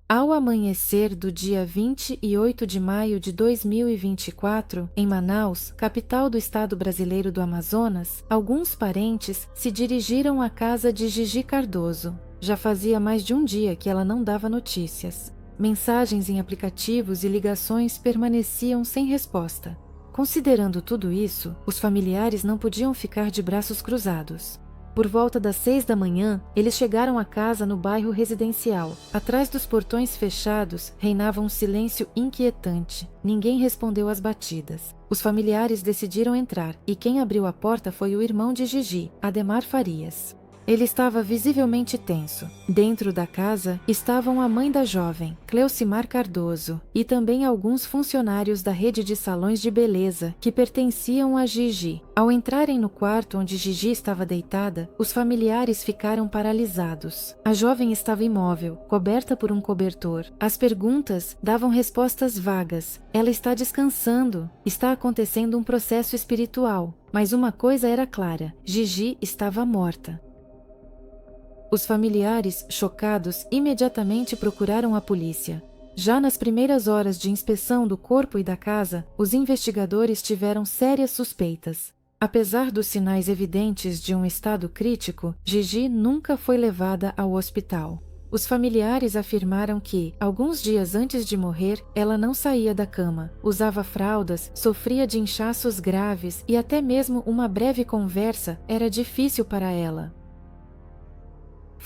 Ao amanhecer do dia 28 de maio de 2024, em Manaus, capital do estado brasileiro do Amazonas, alguns parentes se dirigiram à casa de Gigi Cardoso. Já fazia mais de um dia que ela não dava notícias. Mensagens em aplicativos e ligações permaneciam sem resposta. Considerando tudo isso, os familiares não podiam ficar de braços cruzados. Por volta das 6 da manhã, eles chegaram à casa no bairro residencial. Atrás dos portões fechados, reinava um silêncio inquietante. Ninguém respondeu às batidas. Os familiares decidiram entrar, e quem abriu a porta foi o irmão de Gigi, Ademar Farias. Ele estava visivelmente tenso. Dentro da casa estavam a mãe da jovem, Cleucimar Cardoso, e também alguns funcionários da rede de salões de beleza que pertenciam a Gigi. Ao entrarem no quarto onde Gigi estava deitada, os familiares ficaram paralisados. A jovem estava imóvel, coberta por um cobertor. As perguntas davam respostas vagas. Ela está descansando. Está acontecendo um processo espiritual. Mas uma coisa era clara: Gigi estava morta. Os familiares, chocados, imediatamente procuraram a polícia. Já nas primeiras horas de inspeção do corpo e da casa, os investigadores tiveram sérias suspeitas. Apesar dos sinais evidentes de um estado crítico, Gigi nunca foi levada ao hospital. Os familiares afirmaram que, alguns dias antes de morrer, ela não saía da cama, usava fraldas, sofria de inchaços graves e até mesmo uma breve conversa era difícil para ela.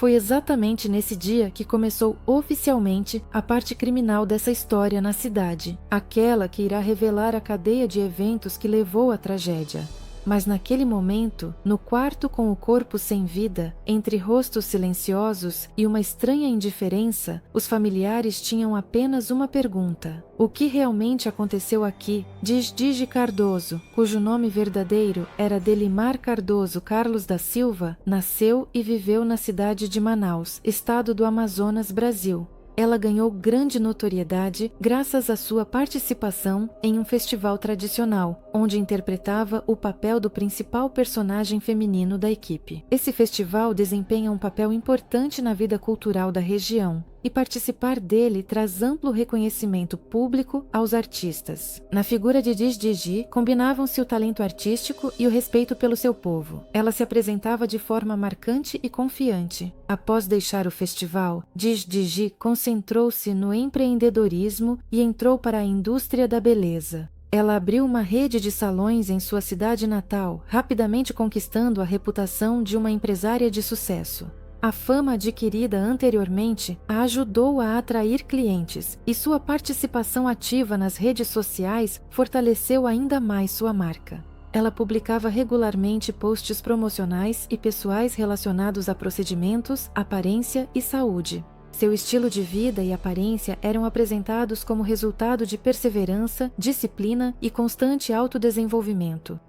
Foi exatamente nesse dia que começou oficialmente a parte criminal dessa história na cidade, aquela que irá revelar a cadeia de eventos que levou à tragédia. Mas naquele momento, no quarto com o corpo sem vida, entre rostos silenciosos e uma estranha indiferença, os familiares tinham apenas uma pergunta: o que realmente aconteceu aqui? Diz Gigi Cardoso, cujo nome verdadeiro era Delimar Cardoso Carlos da Silva, nasceu e viveu na cidade de Manaus, estado do Amazonas, Brasil. Ela ganhou grande notoriedade graças à sua participação em um festival tradicional, onde interpretava o papel do principal personagem feminino da equipe. Esse festival desempenha um papel importante na vida cultural da região, e participar dele traz amplo reconhecimento público aos artistas. Na figura de Gigi combinavam-se o talento artístico e o respeito pelo seu povo. Ela se apresentava de forma marcante e confiante. Após deixar o festival, Gigi concentrou-se no empreendedorismo e entrou para a indústria da beleza. Ela abriu uma rede de salões em sua cidade natal, rapidamente conquistando a reputação de uma empresária de sucesso. A fama adquirida anteriormente a ajudou a atrair clientes, e sua participação ativa nas redes sociais fortaleceu ainda mais sua marca. Ela publicava regularmente posts promocionais e pessoais relacionados a procedimentos, aparência e saúde. Seu estilo de vida e aparência eram apresentados como resultado de perseverança, disciplina e constante autodesenvolvimento.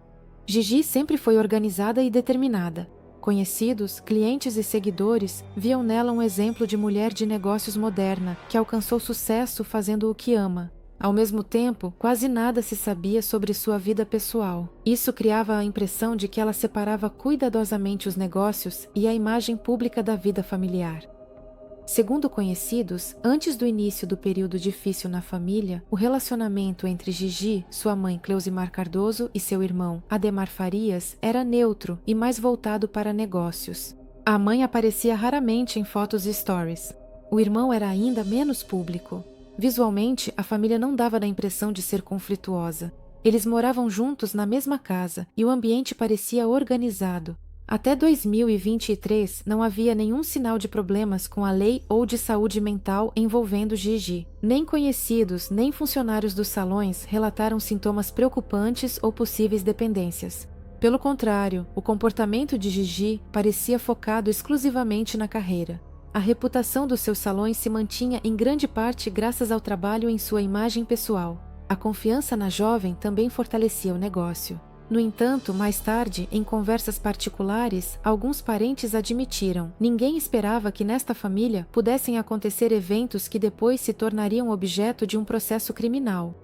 Gigi sempre foi organizada e determinada. Conhecidos, clientes e seguidores viam nela um exemplo de mulher de negócios moderna, que alcançou sucesso fazendo o que ama. Ao mesmo tempo, quase nada se sabia sobre sua vida pessoal. Isso criava a impressão de que ela separava cuidadosamente os negócios e a imagem pública da vida familiar. Segundo conhecidos, antes do início do período difícil na família, o relacionamento entre Gigi, sua mãe Cleucimar Cardoso e seu irmão Ademar Farias era neutro e mais voltado para negócios. A mãe aparecia raramente em fotos e stories. O irmão era ainda menos público. Visualmente, a família não dava a impressão de ser conflituosa. Eles moravam juntos na mesma casa e o ambiente parecia organizado. Até 2023, não havia nenhum sinal de problemas com a lei ou de saúde mental envolvendo Gigi. Nem conhecidos, nem funcionários dos salões relataram sintomas preocupantes ou possíveis dependências. Pelo contrário, o comportamento de Gigi parecia focado exclusivamente na carreira. A reputação dos seus salões se mantinha em grande parte graças ao trabalho em sua imagem pessoal. A confiança na jovem também fortalecia o negócio. No entanto, mais tarde, em conversas particulares, alguns parentes admitiram: ninguém esperava que nesta família pudessem acontecer eventos que depois se tornariam objeto de um processo criminal.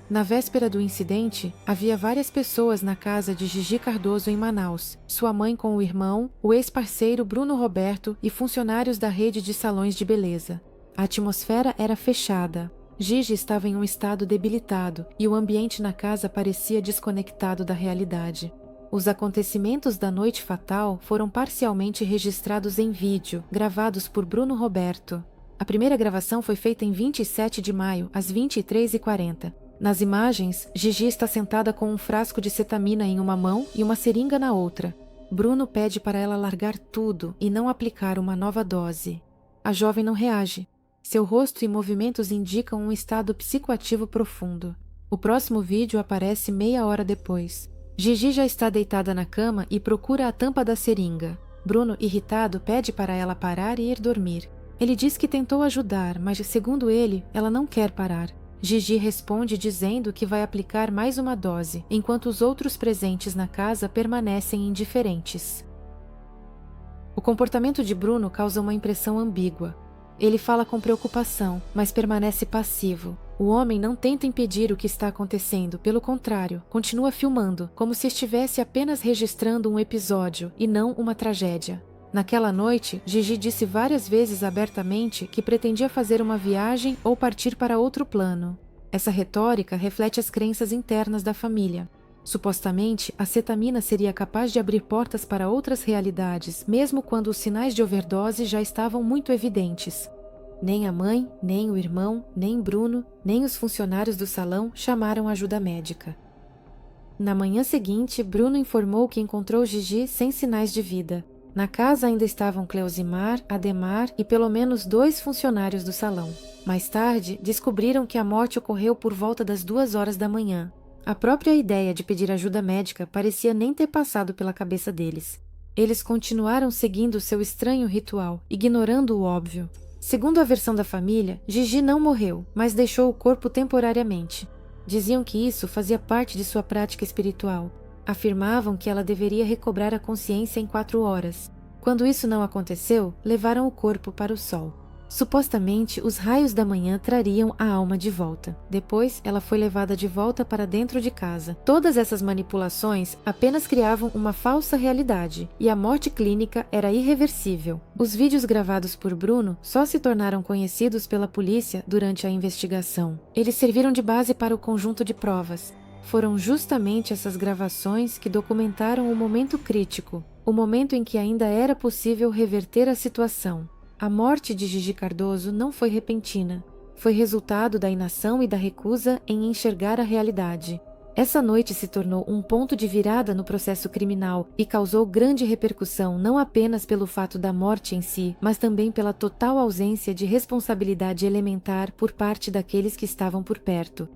Na véspera do incidente, havia várias pessoas na casa de Gigi Cardoso em Manaus, sua mãe com o irmão, o ex-parceiro Bruno Roberto e funcionários da rede de salões de beleza. A atmosfera era fechada. Gigi estava em um estado debilitado e o ambiente na casa parecia desconectado da realidade. Os acontecimentos da noite fatal foram parcialmente registrados em vídeo, gravados por Bruno Roberto. A primeira gravação foi feita em 27 de maio, às 23h40. Nas imagens, Gigi está sentada com um frasco de cetamina em uma mão e uma seringa na outra. Bruno pede para ela largar tudo e não aplicar uma nova dose. A jovem não reage. Seu rosto e movimentos indicam um estado psicoativo profundo. O próximo vídeo aparece meia hora depois. Gigi já está deitada na cama e procura a tampa da seringa. Bruno, irritado, pede para ela parar e ir dormir. Ele diz que tentou ajudar, mas, segundo ele, ela não quer parar. Gigi responde dizendo que vai aplicar mais uma dose, enquanto os outros presentes na casa permanecem indiferentes. O comportamento de Bruno causa uma impressão ambígua. Ele fala com preocupação, mas permanece passivo. O homem não tenta impedir o que está acontecendo, pelo contrário, continua filmando, como se estivesse apenas registrando um episódio e não uma tragédia. Naquela noite, Gigi disse várias vezes abertamente que pretendia fazer uma viagem ou partir para outro plano. Essa retórica reflete as crenças internas da família. Supostamente, a cetamina seria capaz de abrir portas para outras realidades, mesmo quando os sinais de overdose já estavam muito evidentes. Nem a mãe, nem o irmão, nem Bruno, nem os funcionários do salão chamaram ajuda médica. Na manhã seguinte, Bruno informou que encontrou Gigi sem sinais de vida. Na casa ainda estavam Cleusimar, Ademar e pelo menos 2 funcionários do salão. Mais tarde, descobriram que a morte ocorreu por volta das 2 horas da manhã. A própria ideia de pedir ajuda médica parecia nem ter passado pela cabeça deles. Eles continuaram seguindo seu estranho ritual, ignorando o óbvio. Segundo a versão da família, Gigi não morreu, mas deixou o corpo temporariamente. Diziam que isso fazia parte de sua prática espiritual. Afirmavam que ela deveria recobrar a consciência em 4 horas. Quando isso não aconteceu, levaram o corpo para o sol. Supostamente, os raios da manhã trariam a alma de volta. Depois, ela foi levada de volta para dentro de casa. Todas essas manipulações apenas criavam uma falsa realidade, e a morte clínica era irreversível. Os vídeos gravados por Bruno só se tornaram conhecidos pela polícia durante a investigação. Eles serviram de base para o conjunto de provas. Foram justamente essas gravações que documentaram o momento crítico, o momento em que ainda era possível reverter a situação. A morte de Gigi Cardoso não foi repentina. Foi resultado da inação e da recusa em enxergar a realidade. Essa noite se tornou um ponto de virada no processo criminal e causou grande repercussão não apenas pelo fato da morte em si, mas também pela total ausência de responsabilidade elementar por parte daqueles que estavam por perto.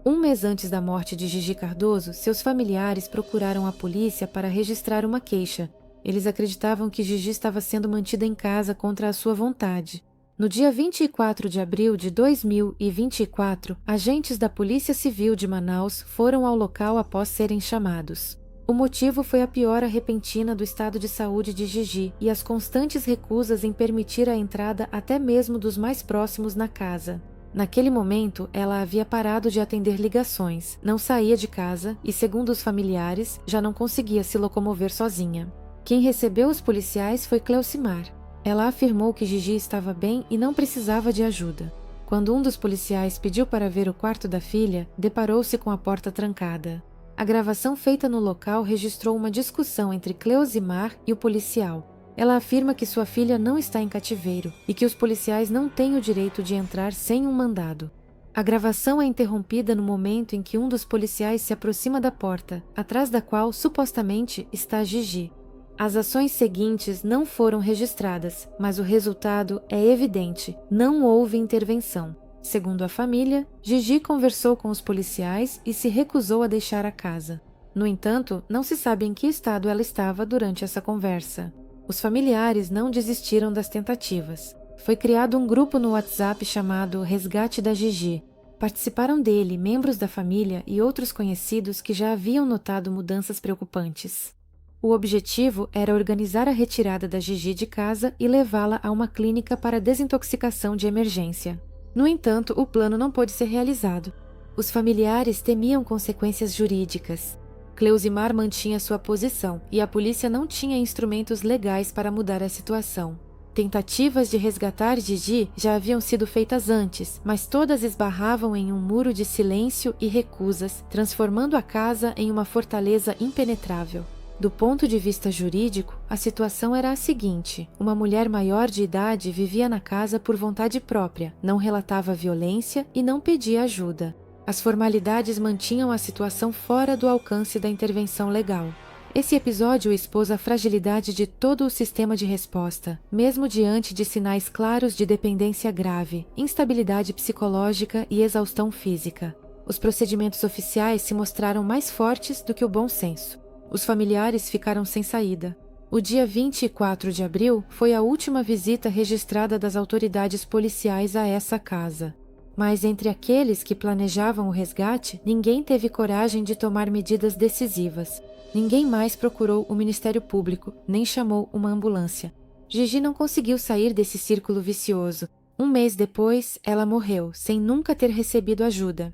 Um mês antes da morte de Gigi Cardoso, seus familiares procuraram a polícia para registrar uma queixa. Eles acreditavam que Gigi estava sendo mantida em casa contra a sua vontade. No dia 24 de abril de 2024, agentes da Polícia Civil de Manaus foram ao local após serem chamados. O motivo foi a piora repentina do estado de saúde de Gigi e as constantes recusas em permitir a entrada até mesmo dos mais próximos na casa. Naquele momento, ela havia parado de atender ligações, não saía de casa e, segundo os familiares, já não conseguia se locomover sozinha. Quem recebeu os policiais foi Cleusimar. Ela afirmou que Gigi estava bem e não precisava de ajuda. Quando um dos policiais pediu para ver o quarto da filha, deparou-se com a porta trancada. A gravação feita no local registrou uma discussão entre Cleusimar e o policial. Ela afirma que sua filha não está em cativeiro e que os policiais não têm o direito de entrar sem um mandado. A gravação é interrompida no momento em que um dos policiais se aproxima da porta, atrás da qual supostamente está Gigi. As ações seguintes não foram registradas, mas o resultado é evidente: não houve intervenção. Segundo a família, Gigi conversou com os policiais e se recusou a deixar a casa. No entanto, não se sabe em que estado ela estava durante essa conversa. Os familiares não desistiram das tentativas. Foi criado um grupo no WhatsApp chamado Resgate da Gigi. Participaram dele membros da família e outros conhecidos que já haviam notado mudanças preocupantes. O objetivo era organizar a retirada da Gigi de casa e levá-la a uma clínica para desintoxicação de emergência. No entanto, o plano não pôde ser realizado. Os familiares temiam consequências jurídicas. Cleusimar mantinha sua posição e a polícia não tinha instrumentos legais para mudar a situação. Tentativas de resgatar Gigi já haviam sido feitas antes, mas todas esbarravam em um muro de silêncio e recusas, transformando a casa em uma fortaleza impenetrável. Do ponto de vista jurídico, a situação era a seguinte: uma mulher maior de idade vivia na casa por vontade própria, não relatava violência e não pedia ajuda. As formalidades mantinham a situação fora do alcance da intervenção legal. Esse episódio expôs a fragilidade de todo o sistema de resposta, mesmo diante de sinais claros de dependência grave, instabilidade psicológica e exaustão física. Os procedimentos oficiais se mostraram mais fortes do que o bom senso. Os familiares ficaram sem saída. O dia 24 de abril foi a última visita registrada das autoridades policiais a essa casa. Mas entre aqueles que planejavam o resgate, ninguém teve coragem de tomar medidas decisivas. Ninguém mais procurou o Ministério Público, nem chamou uma ambulância. Gigi não conseguiu sair desse círculo vicioso. Um mês depois, ela morreu, sem nunca ter recebido ajuda.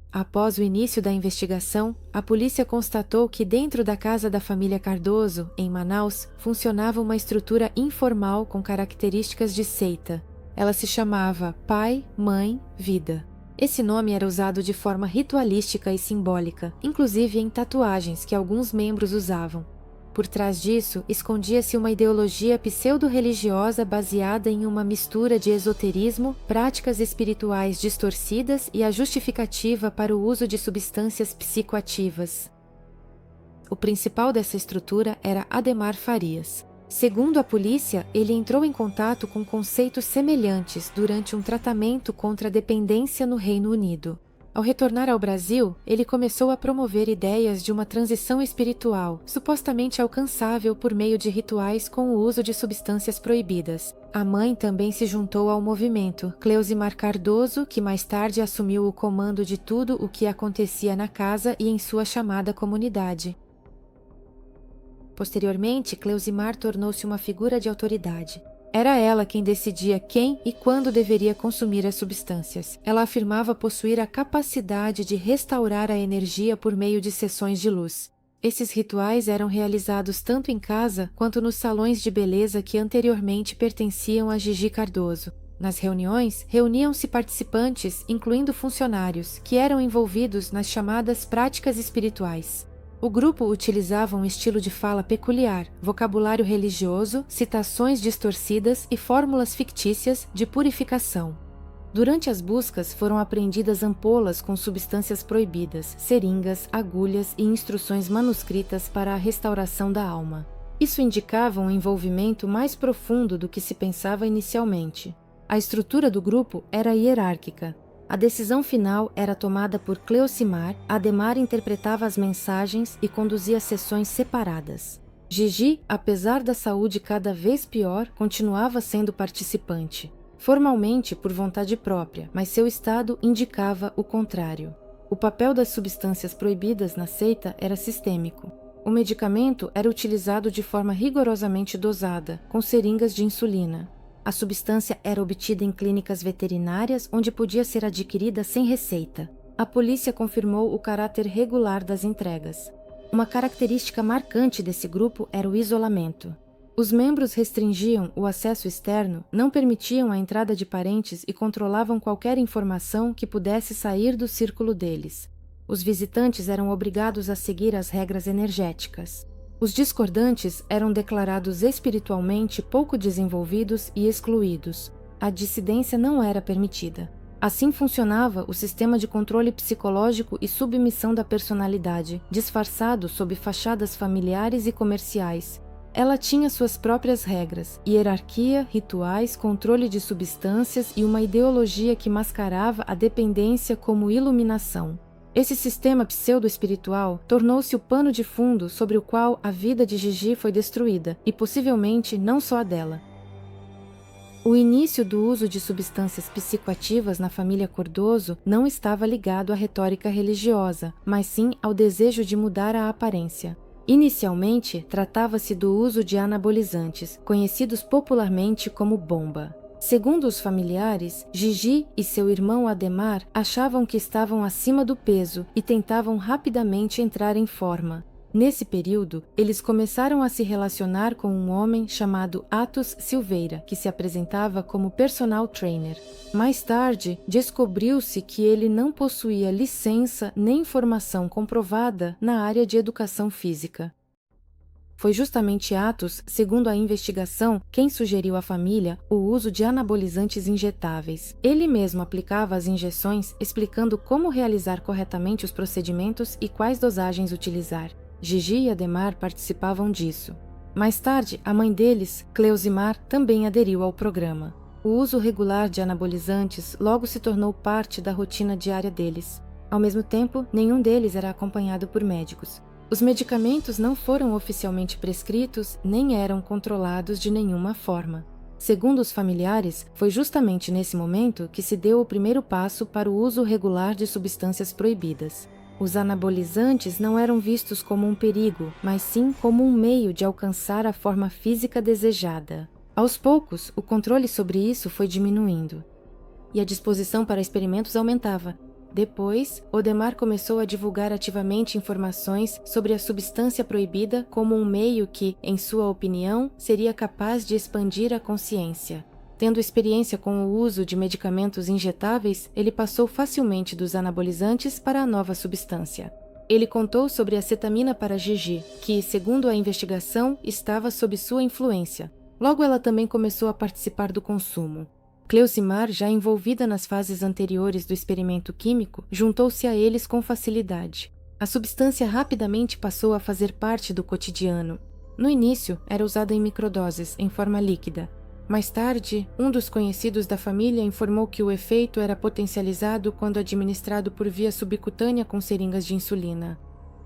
Após o início da investigação, a polícia constatou que dentro da casa da família Cardoso, em Manaus, funcionava uma estrutura informal com características de seita. Ela se chamava Pai, Mãe, Vida. Esse nome era usado de forma ritualística e simbólica, inclusive em tatuagens que alguns membros usavam. Por trás disso, escondia-se uma ideologia pseudo-religiosa baseada em uma mistura de esoterismo, práticas espirituais distorcidas e a justificativa para o uso de substâncias psicoativas. O principal dessa estrutura era Ademar Farias. Segundo a polícia, ele entrou em contato com conceitos semelhantes durante um tratamento contra a dependência no Reino Unido. Ao retornar ao Brasil, ele começou a promover ideias de uma transição espiritual, supostamente alcançável por meio de rituais com o uso de substâncias proibidas. A mãe também se juntou ao movimento, Cleusimar Cardoso, que mais tarde assumiu o comando de tudo o que acontecia na casa e em sua chamada comunidade. Posteriormente, Cleusimar tornou-se uma figura de autoridade. Era ela quem decidia quem e quando deveria consumir as substâncias. Ela afirmava possuir a capacidade de restaurar a energia por meio de sessões de luz. Esses rituais eram realizados tanto em casa quanto nos salões de beleza que anteriormente pertenciam a Gigi Cardoso. Nas reuniões, reuniam-se participantes, incluindo funcionários, que eram envolvidos nas chamadas práticas espirituais. O grupo utilizava um estilo de fala peculiar, vocabulário religioso, citações distorcidas e fórmulas fictícias de purificação. Durante as buscas foram apreendidas ampolas com substâncias proibidas, seringas, agulhas e instruções manuscritas para a restauração da alma. Isso indicava um envolvimento mais profundo do que se pensava inicialmente. A estrutura do grupo era hierárquica. A decisão final era tomada por Cleusimar, Ademar interpretava as mensagens e conduzia sessões separadas. Gigi, apesar da saúde cada vez pior, continuava sendo participante. Formalmente por vontade própria, mas seu estado indicava o contrário. O papel das substâncias proibidas na seita era sistêmico. O medicamento era utilizado de forma rigorosamente dosada, com seringas de insulina. A substância era obtida em clínicas veterinárias onde podia ser adquirida sem receita. A polícia confirmou o caráter regular das entregas. Uma característica marcante desse grupo era o isolamento. Os membros restringiam o acesso externo, não permitiam a entrada de parentes e controlavam qualquer informação que pudesse sair do círculo deles. Os visitantes eram obrigados a seguir as regras energéticas. Os discordantes eram declarados espiritualmente pouco desenvolvidos e excluídos. A dissidência não era permitida. Assim funcionava o sistema de controle psicológico e submissão da personalidade, disfarçado sob fachadas familiares e comerciais. Ela tinha suas próprias regras, hierarquia, rituais, controle de substâncias e uma ideologia que mascarava a dependência como iluminação. Esse sistema pseudo-espiritual tornou-se o pano de fundo sobre o qual a vida de Gigi foi destruída, e possivelmente não só a dela. O início do uso de substâncias psicoativas na família Cardoso não estava ligado à retórica religiosa, mas sim ao desejo de mudar a aparência. Inicialmente, tratava-se do uso de anabolizantes, conhecidos popularmente como bomba. Segundo os familiares, Gigi e seu irmão Ademar achavam que estavam acima do peso e tentavam rapidamente entrar em forma. Nesse período, eles começaram a se relacionar com um homem chamado Atos Silveira, que se apresentava como personal trainer. Mais tarde, descobriu-se que ele não possuía licença nem formação comprovada na área de educação física. Foi justamente Atos, segundo a investigação, quem sugeriu à família o uso de anabolizantes injetáveis. Ele mesmo aplicava as injeções, explicando como realizar corretamente os procedimentos e quais dosagens utilizar. Gigi e Ademar participavam disso. Mais tarde, a mãe deles, Cleusimar, também aderiu ao programa. O uso regular de anabolizantes logo se tornou parte da rotina diária deles. Ao mesmo tempo, nenhum deles era acompanhado por médicos. Os medicamentos não foram oficialmente prescritos nem eram controlados de nenhuma forma. Segundo os familiares, foi justamente nesse momento que se deu o primeiro passo para o uso regular de substâncias proibidas. Os anabolizantes não eram vistos como um perigo, mas sim como um meio de alcançar a forma física desejada. Aos poucos, o controle sobre isso foi diminuindo, e a disposição para experimentos aumentava. Depois, Odemar começou a divulgar ativamente informações sobre a substância proibida como um meio que, em sua opinião, seria capaz de expandir a consciência. Tendo experiência com o uso de medicamentos injetáveis, ele passou facilmente dos anabolizantes para a nova substância. Ele contou sobre a cetamina para Gigi, que, segundo a investigação, estava sob sua influência. Logo ela também começou a participar do consumo. Cleusimar, já envolvida nas fases anteriores do experimento químico, juntou-se a eles com facilidade. A substância rapidamente passou a fazer parte do cotidiano. No início, era usada em microdoses, em forma líquida. Mais tarde, um dos conhecidos da família informou que o efeito era potencializado quando administrado por via subcutânea com seringas de insulina.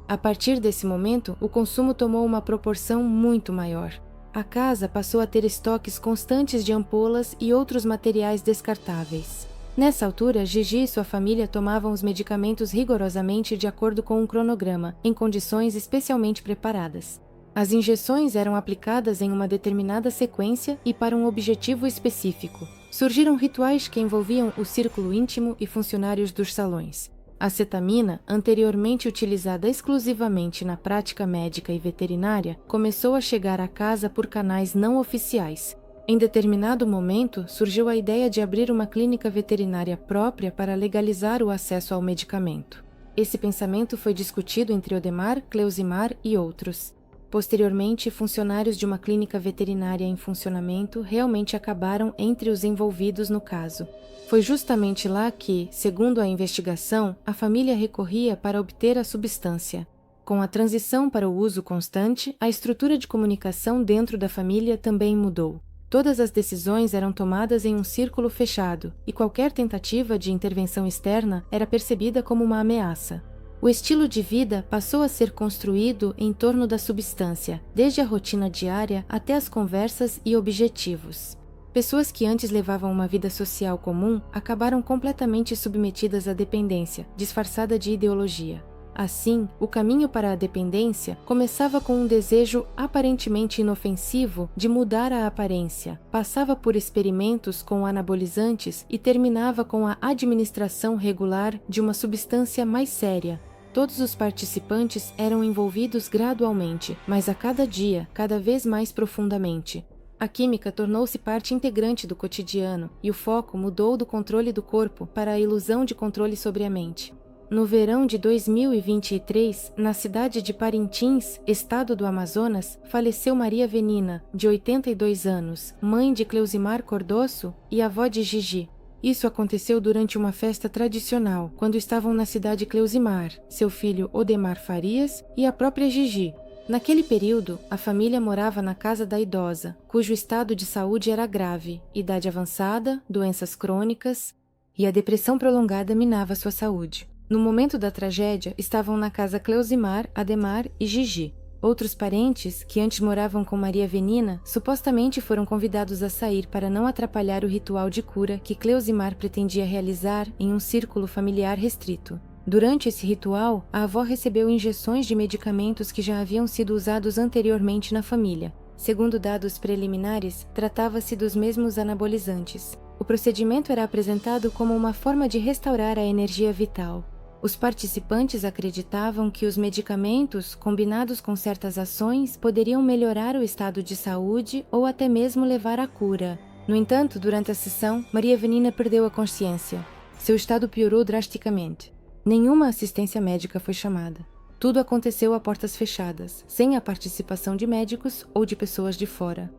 A partir desse momento, o consumo tomou uma proporção muito maior. A casa passou a ter estoques constantes de ampolas e outros materiais descartáveis. Nessa altura, Gigi e sua família tomavam os medicamentos rigorosamente de acordo com um cronograma, em condições especialmente preparadas. As injeções eram aplicadas em uma determinada sequência e para um objetivo específico. Surgiram rituais que envolviam o círculo íntimo e funcionários dos salões. A cetamina, anteriormente utilizada exclusivamente na prática médica e veterinária, começou a chegar à casa por canais não oficiais. Em determinado momento, surgiu a ideia de abrir uma clínica veterinária própria para legalizar o acesso ao medicamento. Esse pensamento foi discutido entre Odemar, Cleusimar e outros. Posteriormente, funcionários de uma clínica veterinária em funcionamento realmente acabaram entre os envolvidos no caso. Foi justamente lá que, segundo a investigação, a família recorria para obter a substância. Com a transição para o uso constante, a estrutura de comunicação dentro da família também mudou. Todas as decisões eram tomadas em um círculo fechado, e qualquer tentativa de intervenção externa era percebida como uma ameaça. O estilo de vida passou a ser construído em torno da substância, desde a rotina diária até as conversas e objetivos. Pessoas que antes levavam uma vida social comum acabaram completamente submetidas à dependência, disfarçada de ideologia. Assim, o caminho para a dependência começava com um desejo aparentemente inofensivo de mudar a aparência, passava por experimentos com anabolizantes e terminava com a administração regular de uma substância mais séria. Todos os participantes eram envolvidos gradualmente, mas a cada dia, cada vez mais profundamente. A química tornou-se parte integrante do cotidiano e o foco mudou do controle do corpo para a ilusão de controle sobre a mente. No verão de 2023, na cidade de Parintins, estado do Amazonas, faleceu Maria Venina, de 82 anos, mãe de Cleusimar Cordosso e avó de Gigi. Isso aconteceu durante uma festa tradicional, quando estavam na cidade Cleusimar, seu filho Odemar Farias e a própria Gigi. Naquele período, a família morava na casa da idosa, cujo estado de saúde era grave, idade avançada, doenças crônicas e a depressão prolongada minava sua saúde. No momento da tragédia, estavam na casa Cleusimar, Ademar e Gigi. Outros parentes, que antes moravam com Maria Venina, supostamente foram convidados a sair para não atrapalhar o ritual de cura que Cleusimar pretendia realizar em um círculo familiar restrito. Durante esse ritual, a avó recebeu injeções de medicamentos que já haviam sido usados anteriormente na família. Segundo dados preliminares, tratava-se dos mesmos anabolizantes. O procedimento era apresentado como uma forma de restaurar a energia vital. Os participantes acreditavam que os medicamentos, combinados com certas ações, poderiam melhorar o estado de saúde ou até mesmo levar à cura. No entanto, durante a sessão, Maria Evenina perdeu a consciência. Seu estado piorou drasticamente. Nenhuma assistência médica foi chamada. Tudo aconteceu a portas fechadas, sem a participação de médicos ou de pessoas de fora.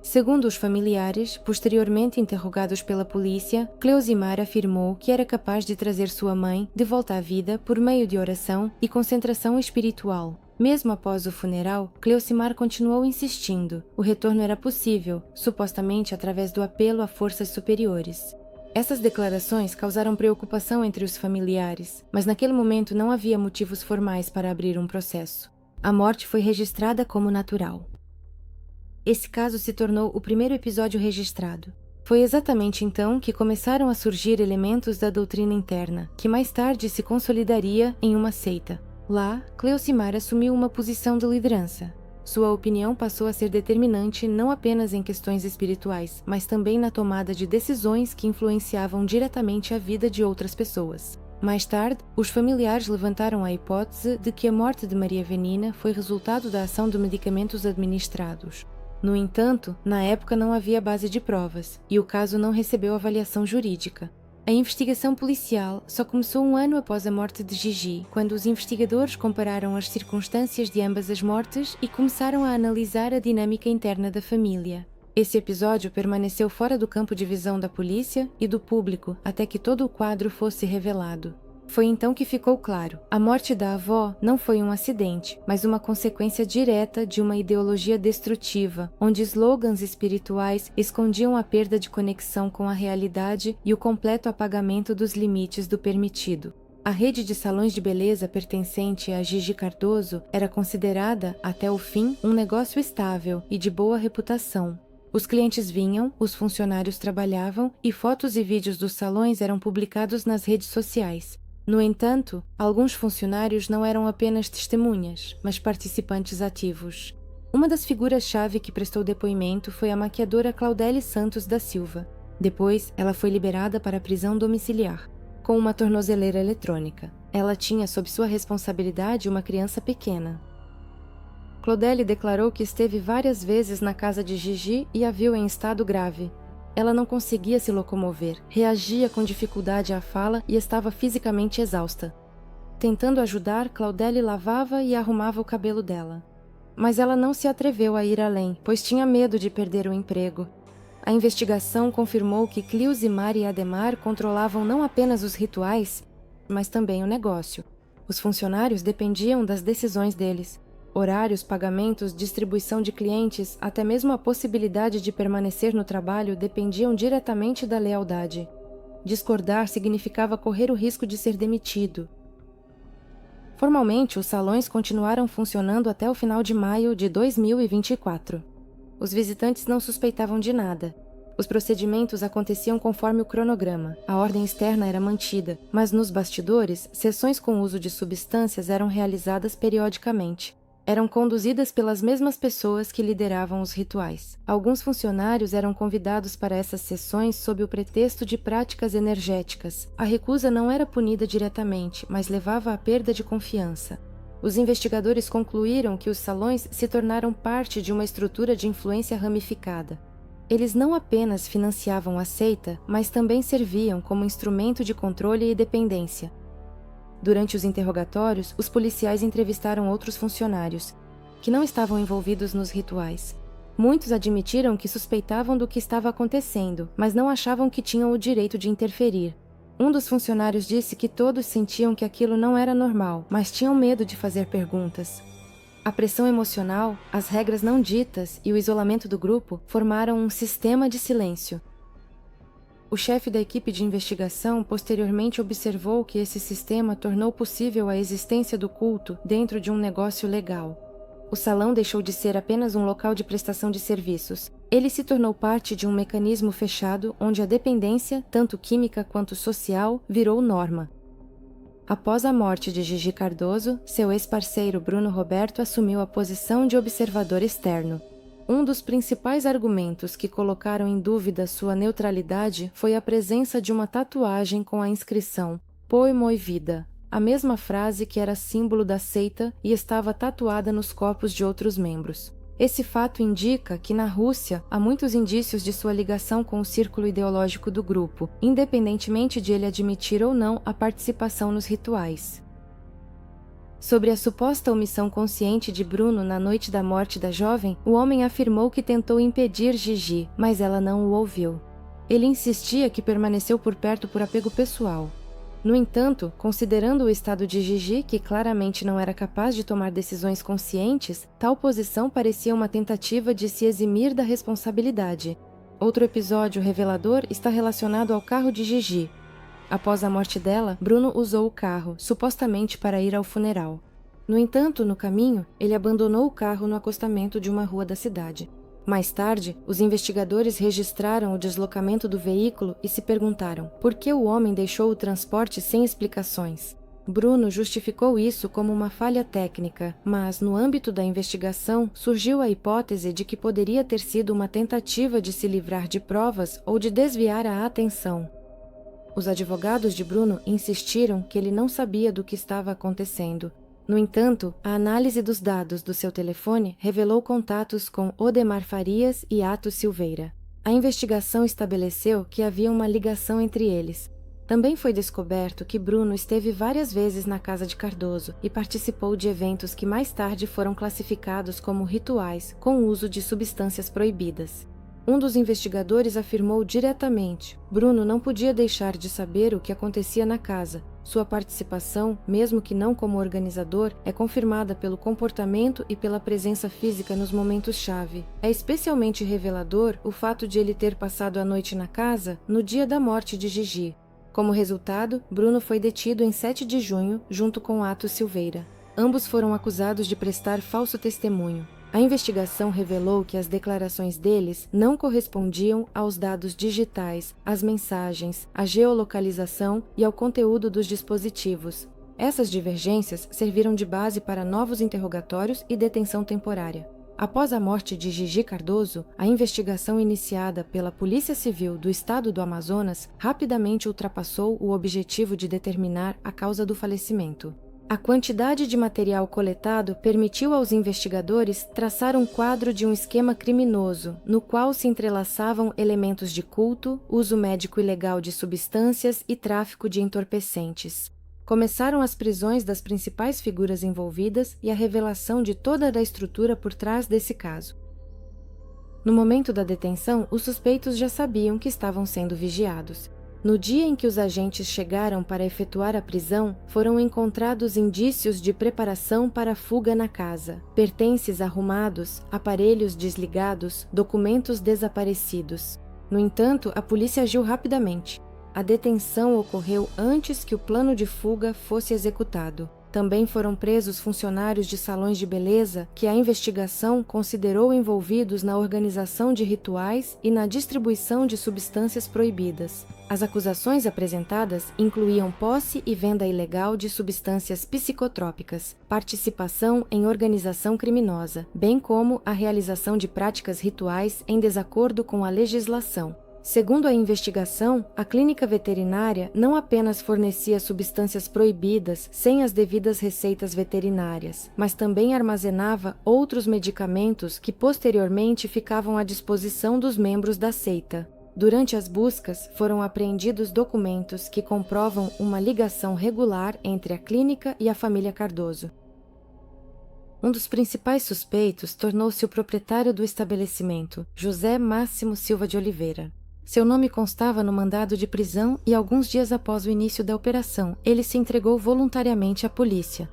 Segundo os familiares, posteriormente interrogados pela polícia, Cleusimar afirmou que era capaz de trazer sua mãe de volta à vida por meio de oração e concentração espiritual. Mesmo após o funeral, Cleusimar continuou insistindo. O retorno era possível, supostamente através do apelo a forças superiores. Essas declarações causaram preocupação entre os familiares, mas naquele momento não havia motivos formais para abrir um processo. A morte foi registrada como natural. Esse caso se tornou o primeiro episódio registrado. Foi exatamente então que começaram a surgir elementos da doutrina interna, que mais tarde se consolidaria em uma seita. Lá, Cleusimar assumiu uma posição de liderança. Sua opinião passou a ser determinante não apenas em questões espirituais, mas também na tomada de decisões que influenciavam diretamente a vida de outras pessoas. Mais tarde, os familiares levantaram a hipótese de que a morte de Maria Evenina foi resultado da ação de medicamentos administrados. No entanto, na época não havia base de provas, e o caso não recebeu avaliação jurídica. A investigação policial só começou um ano após a morte de Gigi, quando os investigadores compararam as circunstâncias de ambas as mortes e começaram a analisar a dinâmica interna da família. Esse episódio permaneceu fora do campo de visão da polícia e do público até que todo o quadro fosse revelado. Foi então que ficou claro: a morte da avó não foi um acidente, mas uma consequência direta de uma ideologia destrutiva, onde slogans espirituais escondiam a perda de conexão com a realidade e o completo apagamento dos limites do permitido. A rede de salões de beleza pertencente a Gigi Cardoso era considerada, até o fim, um negócio estável e de boa reputação. Os clientes vinham, os funcionários trabalhavam e fotos e vídeos dos salões eram publicados nas redes sociais. No entanto, alguns funcionários não eram apenas testemunhas, mas participantes ativos. Uma das figuras-chave que prestou depoimento foi a maquiadora Claudele Santos da Silva. Depois, ela foi liberada para a prisão domiciliar, com uma tornozeleira eletrônica. Ela tinha sob sua responsabilidade uma criança pequena. Claudele declarou que esteve várias vezes na casa de Gigi e a viu em estado grave. Ela não conseguia se locomover, reagia com dificuldade à fala e estava fisicamente exausta. Tentando ajudar, Claudele lavava e arrumava o cabelo dela. Mas ela não se atreveu a ir além, pois tinha medo de perder o emprego. A investigação confirmou que Cleusimar e Ademar controlavam não apenas os rituais, mas também o negócio. Os funcionários dependiam das decisões deles. Horários, pagamentos, distribuição de clientes, até mesmo a possibilidade de permanecer no trabalho dependiam diretamente da lealdade. Discordar significava correr o risco de ser demitido. Formalmente, os salões continuaram funcionando até o final de maio de 2024. Os visitantes não suspeitavam de nada. Os procedimentos aconteciam conforme o cronograma. A ordem externa era mantida, mas nos bastidores, sessões com uso de substâncias eram realizadas periodicamente. Eram conduzidas pelas mesmas pessoas que lideravam os rituais. Alguns funcionários eram convidados para essas sessões sob o pretexto de práticas energéticas. A recusa não era punida diretamente, mas levava à perda de confiança. Os investigadores concluíram que os salões se tornaram parte de uma estrutura de influência ramificada. Eles não apenas financiavam a seita, mas também serviam como instrumento de controle e dependência. Durante os interrogatórios, os policiais entrevistaram outros funcionários, que não estavam envolvidos nos rituais. Muitos admitiram que suspeitavam do que estava acontecendo, mas não achavam que tinham o direito de interferir. Um dos funcionários disse que todos sentiam que aquilo não era normal, mas tinham medo de fazer perguntas. A pressão emocional, as regras não ditas e o isolamento do grupo formaram um sistema de silêncio. O chefe da equipe de investigação posteriormente observou que esse sistema tornou possível a existência do culto dentro de um negócio legal. O salão deixou de ser apenas um local de prestação de serviços. Ele se tornou parte de um mecanismo fechado onde a dependência, tanto química quanto social, virou norma. Após a morte de Gigi Cardoso, seu ex-parceiro Bruno Roberto assumiu a posição de observador externo. Um dos principais argumentos que colocaram em dúvida sua neutralidade foi a presença de uma tatuagem com a inscrição Põe moi vida, a mesma frase que era símbolo da seita e estava tatuada nos corpos de outros membros. Esse fato indica que na Rússia há muitos indícios de sua ligação com o círculo ideológico do grupo, independentemente de ele admitir ou não a participação nos rituais. Sobre a suposta omissão consciente de Bruno na noite da morte da jovem, o homem afirmou que tentou impedir Gigi, mas ela não o ouviu. Ele insistia que permaneceu por perto por apego pessoal. No entanto, considerando o estado de Gigi, que claramente não era capaz de tomar decisões conscientes, tal posição parecia uma tentativa de se eximir da responsabilidade. Outro episódio revelador está relacionado ao carro de Gigi. Após a morte dela, Bruno usou o carro, supostamente para ir ao funeral. No entanto, no caminho, ele abandonou o carro no acostamento de uma rua da cidade. Mais tarde, os investigadores registraram o deslocamento do veículo e se perguntaram por que o homem deixou o transporte sem explicações. Bruno justificou isso como uma falha técnica, mas, no âmbito da investigação, surgiu a hipótese de que poderia ter sido uma tentativa de se livrar de provas ou de desviar a atenção. Os advogados de Bruno insistiram que ele não sabia do que estava acontecendo. No entanto, a análise dos dados do seu telefone revelou contatos com Odemar Farias e Atos Silveira. A investigação estabeleceu que havia uma ligação entre eles. Também foi descoberto que Bruno esteve várias vezes na casa de Cardoso e participou de eventos que mais tarde foram classificados como rituais com o uso de substâncias proibidas. Um dos investigadores afirmou diretamente: Bruno não podia deixar de saber o que acontecia na casa. Sua participação, mesmo que não como organizador, é confirmada pelo comportamento e pela presença física nos momentos-chave. É especialmente revelador o fato de ele ter passado a noite na casa no dia da morte de Gigi. Como resultado, Bruno foi detido em 7 de junho, junto com Atos Silveira. Ambos foram acusados de prestar falso testemunho. A investigação revelou que as declarações deles não correspondiam aos dados digitais, às mensagens, à geolocalização e ao conteúdo dos dispositivos. Essas divergências serviram de base para novos interrogatórios e detenção temporária. Após a morte de Gigi Cardoso, a investigação iniciada pela Polícia Civil do Estado do Amazonas rapidamente ultrapassou o objetivo de determinar a causa do falecimento. A quantidade de material coletado permitiu aos investigadores traçar um quadro de um esquema criminoso, no qual se entrelaçavam elementos de culto, uso médico ilegal de substâncias e tráfico de entorpecentes. Começaram as prisões das principais figuras envolvidas e a revelação de toda a estrutura por trás desse caso. No momento da detenção, os suspeitos já sabiam que estavam sendo vigiados. No dia em que os agentes chegaram para efetuar a prisão, foram encontrados indícios de preparação para a fuga na casa, pertences arrumados, aparelhos desligados, documentos desaparecidos. No entanto, a polícia agiu rapidamente. A detenção ocorreu antes que o plano de fuga fosse executado. Também foram presos funcionários de salões de beleza que a investigação considerou envolvidos na organização de rituais e na distribuição de substâncias proibidas. As acusações apresentadas incluíam posse e venda ilegal de substâncias psicotrópicas, participação em organização criminosa, bem como a realização de práticas rituais em desacordo com a legislação. Segundo a investigação, a clínica veterinária não apenas fornecia substâncias proibidas sem as devidas receitas veterinárias, mas também armazenava outros medicamentos que posteriormente ficavam à disposição dos membros da seita. Durante as buscas, foram apreendidos documentos que comprovam uma ligação regular entre a clínica e a família Cardoso. Um dos principais suspeitos tornou-se o proprietário do estabelecimento, José Máximo Silva de Oliveira. Seu nome constava no mandado de prisão e, alguns dias após o início da operação, ele se entregou voluntariamente à polícia.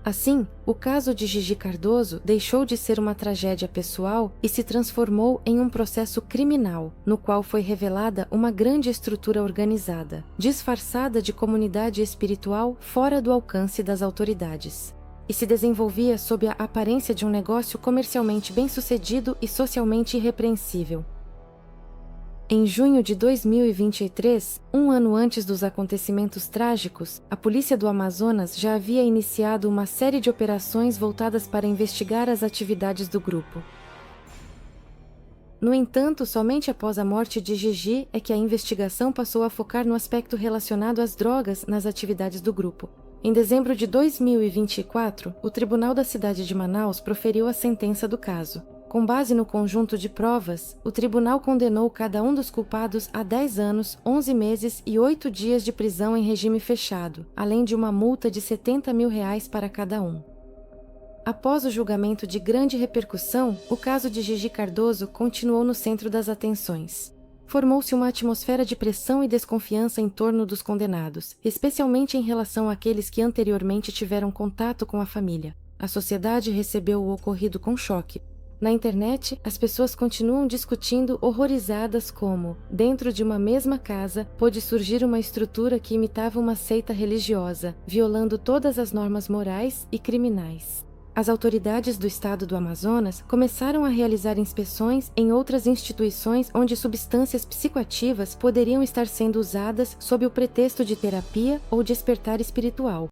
Assim, o caso de Gigi Cardoso deixou de ser uma tragédia pessoal e se transformou em um processo criminal, no qual foi revelada uma grande estrutura organizada, disfarçada de comunidade espiritual fora do alcance das autoridades, e se desenvolvia sob a aparência de um negócio comercialmente bem-sucedido e socialmente irrepreensível. Em junho de 2023, um ano antes dos acontecimentos trágicos, a polícia do Amazonas já havia iniciado uma série de operações voltadas para investigar as atividades do grupo. No entanto, somente após a morte de Gigi é que a investigação passou a focar no aspecto relacionado às drogas nas atividades do grupo. Em dezembro de 2024, o Tribunal da cidade de Manaus proferiu a sentença do caso. Com base no conjunto de provas, o tribunal condenou cada um dos culpados a 10 anos, 11 meses e 8 dias de prisão em regime fechado, além de uma multa de R$70 mil para cada um. Após o julgamento de grande repercussão, o caso de Gigi Cardoso continuou no centro das atenções. Formou-se uma atmosfera de pressão e desconfiança em torno dos condenados, especialmente em relação àqueles que anteriormente tiveram contato com a família. A sociedade recebeu o ocorrido com choque. Na internet, as pessoas continuam discutindo horrorizadas como, dentro de uma mesma casa, pôde surgir uma estrutura que imitava uma seita religiosa, violando todas as normas morais e criminais. As autoridades do estado do Amazonas começaram a realizar inspeções em outras instituições onde substâncias psicoativas poderiam estar sendo usadas sob o pretexto de terapia ou despertar espiritual.